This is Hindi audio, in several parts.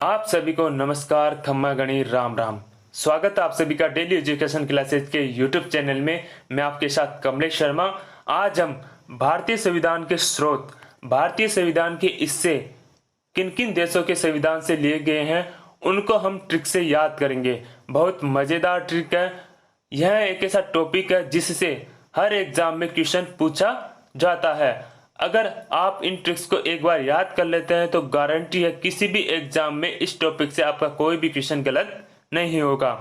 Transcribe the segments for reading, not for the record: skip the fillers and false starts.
आप सभी को नमस्कार, खम्मा गणी, राम राम। स्वागत है आप सभी का डेली एजुकेशन क्लासेज के यूट्यूब चैनल में। मैं आपके साथ कमलेश शर्मा। आज हम भारतीय संविधान के स्रोत, भारतीय संविधान के हिस्से किन किन देशों के संविधान से लिए गए हैं उनको हम ट्रिक से याद करेंगे। बहुत मजेदार ट्रिक है। यह एक ऐसा टॉपिक है जिससे हर एग्जाम में क्वेश्चन पूछा जाता है। अगर आप इन ट्रिक्स को एक बार याद कर लेते हैं तो गारंटी है किसी भी एग्जाम में इस टॉपिक से आपका कोई भी क्वेश्चन गलत नहीं होगा।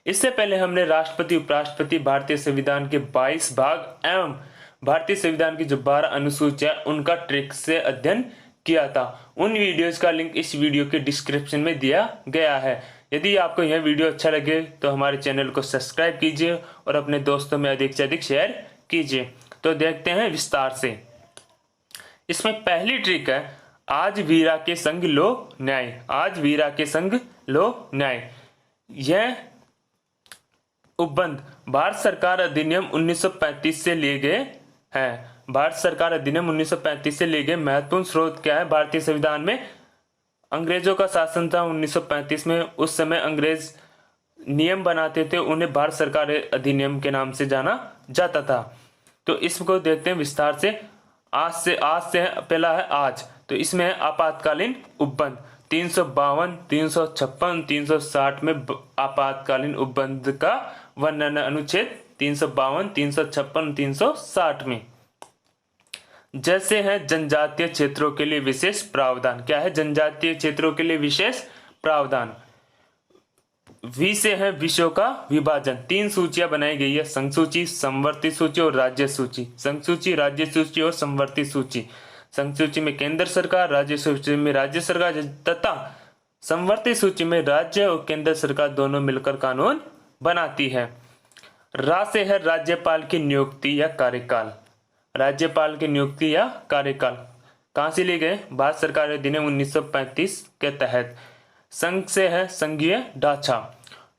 इससे पहले हमने राष्ट्रपति, उपराष्ट्रपति, भारतीय संविधान के 22 भाग एवं भारतीय संविधान की जो 12 अनुसूचियां उनका ट्रिक से अध्ययन किया था। उन वीडियोस का लिंक इस वीडियो के डिस्क्रिप्शन में दिया गया है। यदि आपको यह वीडियो अच्छा लगे तो हमारे चैनल को सब्सक्राइब कीजिए और अपने दोस्तों में अधिक से अधिक शेयर कीजिए। तो देखते हैं विस्तार से। इसमें पहली ट्रिक है, आज वीरा के संग लो न्याय। आज वीरा के संग लो न्याय। यह उपबंध भारत सरकार अधिनियम 1935 से लिए गए हैं। भारत सरकार अधिनियम 1935 से लिए गए महत्वपूर्ण स्रोत क्या है? भारतीय संविधान में अंग्रेजों का शासन था 1935 में। उस समय अंग्रेज नियम बनाते थे, उन्हें भारत सरकार अधिनियम के नाम से जाना जाता था। तो इसको देखते हैं विस्तार से। आज से पहला है आज, तो इसमें है आपातकालीन उपबंध। 352, 356, 360 में आपातकालीन उपबंध का वर्णन। अनुच्छेद 352, 356, 360 में जैसे है जनजातीय क्षेत्रों के लिए विशेष प्रावधान। क्या है? जनजातीय क्षेत्रों के लिए विशेष प्रावधान। वी से है विषयों का विभाजन। 3 सूचियां बनाई गई है, संघ सूची, समवर्ती सूची और राज्य सूची। संघ सूची, राज्य सूची और समवर्ती सूची। संघ सूची में केंद्र सरकार, राज्य सूची में राज्य सरकार तथा समवर्ती सूची में राज्य और केंद्र सरकार दोनों मिलकर कानून बनाती है। रा से है राज्यपाल की नियुक्ति या कार्यकाल। राज्यपाल की नियुक्ति या कार्यकाल कहां से लिए गए? भारत सरकार अधिनियम 1935 के तहत। संघ से है संघीय ढांचा।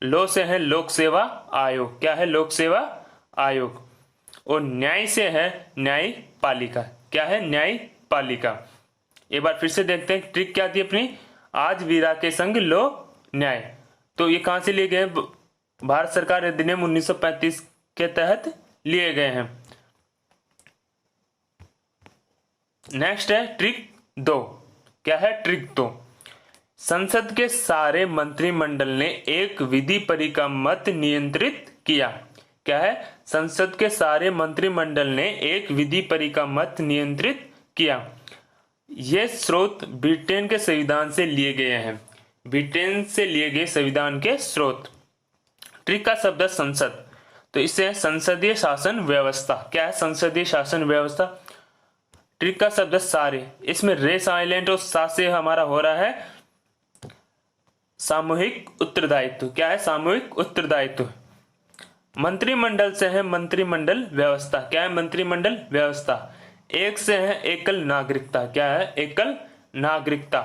लो से है लोक सेवा आयोग। क्या है? लोक सेवा आयोग। और न्याय से है न्यायपालिका। क्या है? न्यायपालिका। एक बार फिर से देखते हैं ट्रिक क्या थी अपनी। आज वीरा के संग लो न्याय। तो ये कहां से लिए गए? भारत सरकार अधिनियम 1935 के तहत लिए गए हैं। नेक्स्ट है ट्रिक 2। क्या है? ट्रिक 2। संसद के सारे मंत्रिमंडल ने एक विधि परी का मत नियंत्रित किया। क्या है? संसद के सारे मंत्रिमंडल ने एक विधि परी का मत नियंत्रित किया। ये स्रोत ब्रिटेन के संविधान से लिए गए हैं। ब्रिटेन से लिए गए संविधान के स्रोत। ट्रिक का शब्द है संसद, तो इससे संसदीय शासन व्यवस्था। क्या है? संसदीय शासन व्यवस्था। ट्रिक का शब्द है सारे। इसमें रे साइलेंट और सा से हमारा हो रहा है सामूहिक उत्तरदायित्व। क्या है? सामूहिक उत्तरदायित्व। मंत्रिमंडल से है मंत्रिमंडल व्यवस्था। क्या है? मंत्रिमंडल व्यवस्था। एक से है एकल नागरिकता। क्या है? एकल नागरिकता।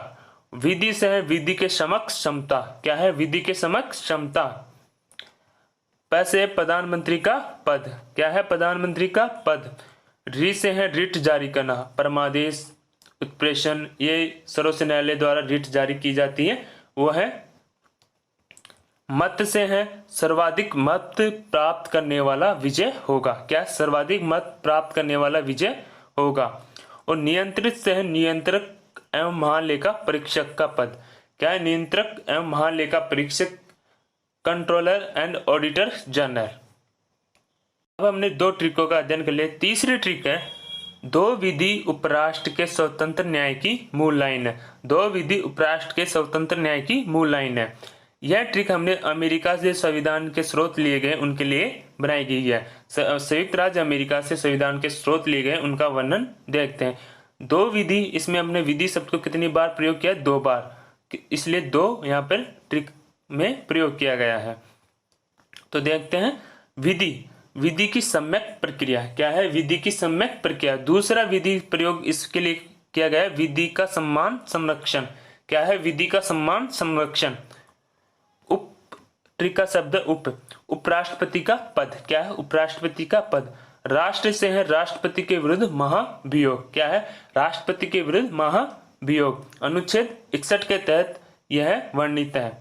विधि से है विधि के समक्ष क्षमता। क्या है? विधि के समक्ष क्षमता। प से है प्रधानमंत्री का पद। क्या है? प्रधानमंत्री का पद। री से है रिट जारी करना, परमादेश, उत्प्रेषण, ये सर्वोच्च न्यायालय द्वारा रिट जारी की जाती है, वो है। मत से है सर्वाधिक मत प्राप्त करने वाला विजय होगा। क्या? सर्वाधिक मत प्राप्त करने वाला विजय होगा। और नियंत्रित से है नियंत्रक एवं महालेखा परीक्षक का पद। क्या है? नियंत्रक एवं महालेखा परीक्षक, कंट्रोलर एंड ऑडिटर जनरल। अब हमने 2 ट्रिकों का अध्ययन कर लिया। तीसरी ट्रिक है 2 विधि उपराष्ट्र के स्वतंत्र न्याय की मूल लाइन है। 2 विधि उपराष्ट्र के स्वतंत्र न्याय की मूल लाइन है। यह ट्रिक हमने अमेरिका से संविधान के स्रोत लिए गए उनके लिए बनाई गई है। संयुक्त राज्य अमेरिका से संविधान के स्रोत लिए गए उनका वर्णन देखते हैं। 2 विधि, इसमें हमने विधि शब्द को कितनी बार प्रयोग किया? 2 बार, इसलिए 2 यहाँ पर ट्रिक में प्रयोग किया गया है। तो देखते हैं विधि, विधि की सम्यक प्रक्रिया। क्या है? विधि की सम्यक प्रक्रिया। दूसरा विधि प्रयोग इसके लिए किया गया है विधि का सम्मान संरक्षण। क्या है? विधि का सम्मान संरक्षण। उप, ट्रिक का शब्द उपराष्ट्रपति का पद। क्या है? उपराष्ट्रपति का पद। राष्ट्र से है राष्ट्रपति के विरुद्ध महाभियोग। क्या है? राष्ट्रपति के विरुद्ध महाभियोग। अनुच्छेद 61 के तहत यह वर्णित है।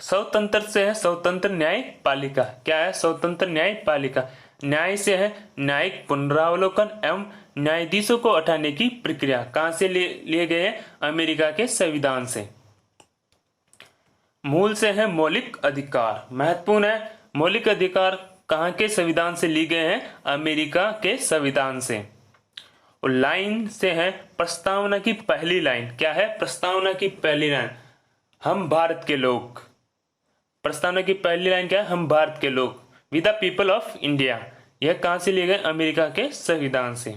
स्वतंत्र से है स्वतंत्र न्यायपालिका। क्या है स्वतंत्र न्यायपालिका? न्याय से है न्यायिक पुनरावलोकन एवं न्यायाधीशों को हटाने की प्रक्रिया। कहां से लिए गए? अमेरिका के संविधान से। मूल से है मौलिक अधिकार। महत्वपूर्ण है, मौलिक अधिकार कहां के संविधान से लिए गए हैं? अमेरिका के संविधान से। और लाइन से है प्रस्तावना की पहली लाइन। क्या है प्रस्तावना की पहली लाइन? हम भारत के लोग। प्रस्तावना की पहली लाइन क्या है? हम भारत के लोग, we the people of India. यह कहां से लिए गए? अमेरिका के संविधान से।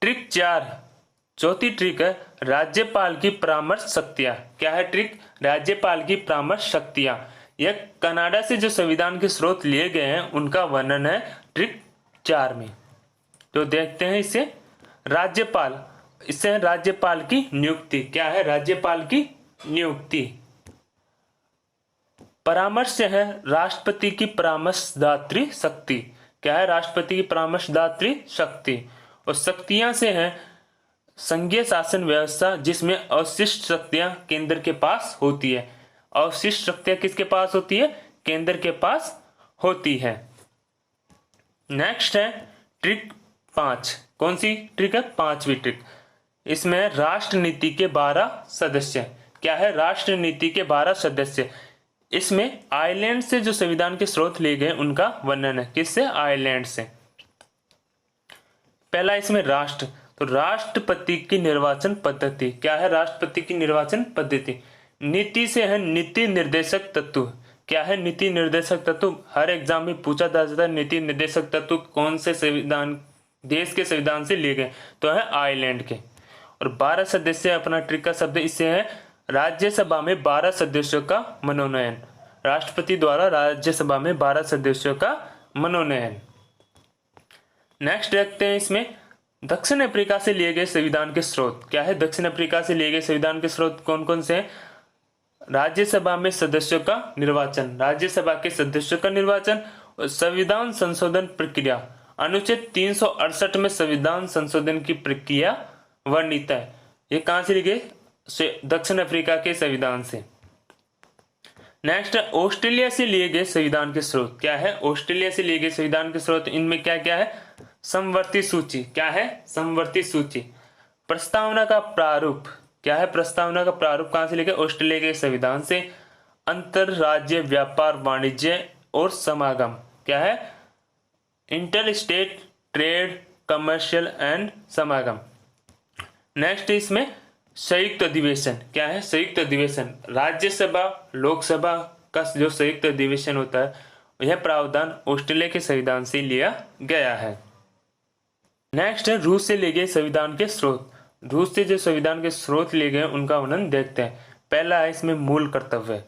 ट्रिक 4, चौथी ट्रिक है राज्यपाल की परामर्श शक्तियां। क्या है ट्रिक? राज्यपाल की परामर्श शक्तियां। यह कनाडा से जो संविधान के स्रोत लिए गए हैं उनका वर्णन है ट्रिक 4 में। तो देखते हैं इसे। राज्यपाल, इससे है राज्यपाल की नियुक्ति। क्या है? राज्यपाल की नियुक्ति। परामर्श से है राष्ट्रपति की परामर्शदात्री शक्ति। क्या है? राष्ट्रपति की परामर्शदात्री शक्ति। और शक्तियां से है संघीय शासन व्यवस्था जिसमें अवशिष्ट शक्तियां केंद्र के पास होती है। अवशिष्ट शक्तियां किसके पास होती है? केंद्र के पास होती है। नेक्स्ट है ट्रिक 5। कौन सी ट्रिक है? 5वीं ट्रिक। इसमें राष्ट्र नीति के 12 सदस्य। क्या है? राष्ट्र नीति के 12 सदस्य। इसमें आयरलैंड से जो संविधान के स्रोत लिए गए उनका वर्णन है। किससे? आयरलैंड से। पहला इसमें राष्ट्र, तो राष्ट्रपति की निर्वाचन पद्धति। क्या है? राष्ट्रपति की निर्वाचन पद्धति। नीति से है नीति निर्देशक तत्व। क्या है? नीति निर्देशक तत्व। हर एग्जाम में पूछा जाता है नीति निर्देशक तत्व कौन से संविधान, देश के संविधान से लिए गए, तो है आयरलैंड के। और 12 सदस्य अपना ट्रिक का शब्द इससे है राज्यसभा में 12 सदस्यों का मनोनयन। राष्ट्रपति द्वारा राज्यसभा में 12 सदस्यों का मनोनयन। नेक्स्ट देखते हैं इसमें दक्षिण अफ्रीका से लिए गए संविधान के स्रोत। क्या है? दक्षिण अफ्रीका से लिए गए संविधान के स्रोत कौन कौन से हैं? राज्यसभा में सदस्यों का निर्वाचन, राज्यसभा के सदस्यों का निर्वाचन और संविधान संशोधन प्रक्रिया। अनुच्छेद 368 में संविधान संशोधन की प्रक्रिया वर्णित है। ये कहां से लिए गए? दक्षिण अफ्रीका के संविधान से। नेक्स्ट है ऑस्ट्रेलिया से लिए गए संविधान के स्रोत। क्या है? ऑस्ट्रेलिया से लिए गए संविधान के स्रोत। इनमें क्या क्या है? समवर्ती सूची। क्या है? समवर्ती सूची। प्रस्तावना का प्रारूप। क्या है? प्रस्तावना का प्रारूप कहां से लिए गए? ऑस्ट्रेलिया के संविधान से। अंतरराज्य व्यापार वाणिज्य और समागम। क्या है? Inter state trade commercial and समागम। नेक्स्ट इसमें संयुक्त अधिवेशन। क्या है? संयुक्त अधिवेशन। राज्यसभा लोकसभा का जो संयुक्त अधिवेशन होता है यह प्रावधान ऑस्ट्रेलिया के संविधान से लिया गया है। नेक्स्ट है रूस से लिए गए संविधान के स्रोत। रूस से जो संविधान के स्रोत लिए गए उनका वर्णन देखते हैं। पहला है इसमें मूल कर्तव्य।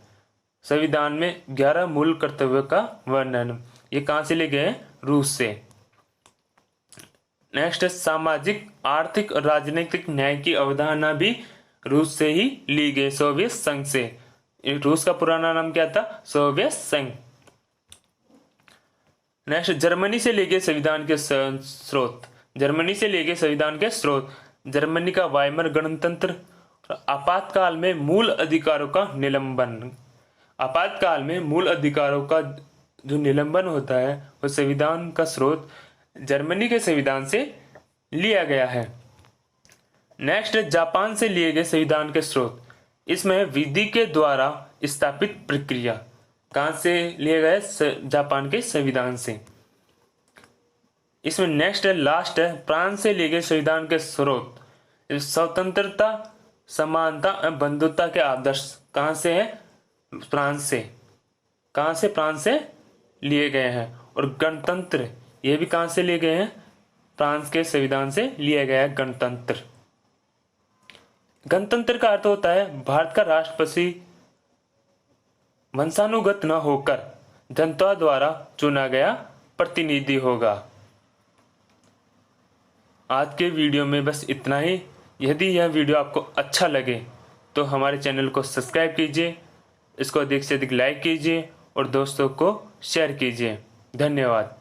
संविधान में 11 मूल कर्तव्यों का वर्णन। ये कहां से लिए गए? रूस से। नेक्स्ट है सामाजिक आर्थिक और राजनीतिक न्याय की अवधारणा भी रूस से ही ली गई, सोवियत संघ से। रूस का पुराना नाम क्या था? सोवियत संघ। नेक्स्ट जर्मनी से लिए गए संविधान के स्रोत। जर्मनी से लिए गए संविधान के स्रोत। जर्मनी का वाइमर गणतंत्र। आपातकाल में मूल अधिकारों का निलंबन। आपातकाल में मूल अधिकारों का जो निलंबन होता है वो संविधान का स्रोत जर्मनी के संविधान से लिया गया है। नेक्स्ट जापान से लिए गए संविधान के स्रोत। इसमें विधि के द्वारा स्थापित प्रक्रिया। कहां से लिए गए? जापान के संविधान से। इसमें नेक्स्ट है लास्ट है फ्रांस से लिए गए संविधान के स्रोत। स्वतंत्रता समानता एवं बंधुता के आदर्श कहां से है? फ्रांस से। कहां से? फ्रांस से लिए गए हैं। और गणतंत्र ये भी कहां से लिए गए हैं? फ्रांस के संविधान से लिया गया है गणतंत्र। गणतंत्र का अर्थ होता है भारत का राष्ट्रपति वंशानुगत न होकर जनता द्वारा चुना गया प्रतिनिधि होगा। आज के वीडियो में बस इतना ही। यदि यह वीडियो आपको अच्छा लगे तो हमारे चैनल को सब्सक्राइब कीजिए, इसको अधिक से अधिक लाइक कीजिए और दोस्तों को शेयर कीजिए। धन्यवाद।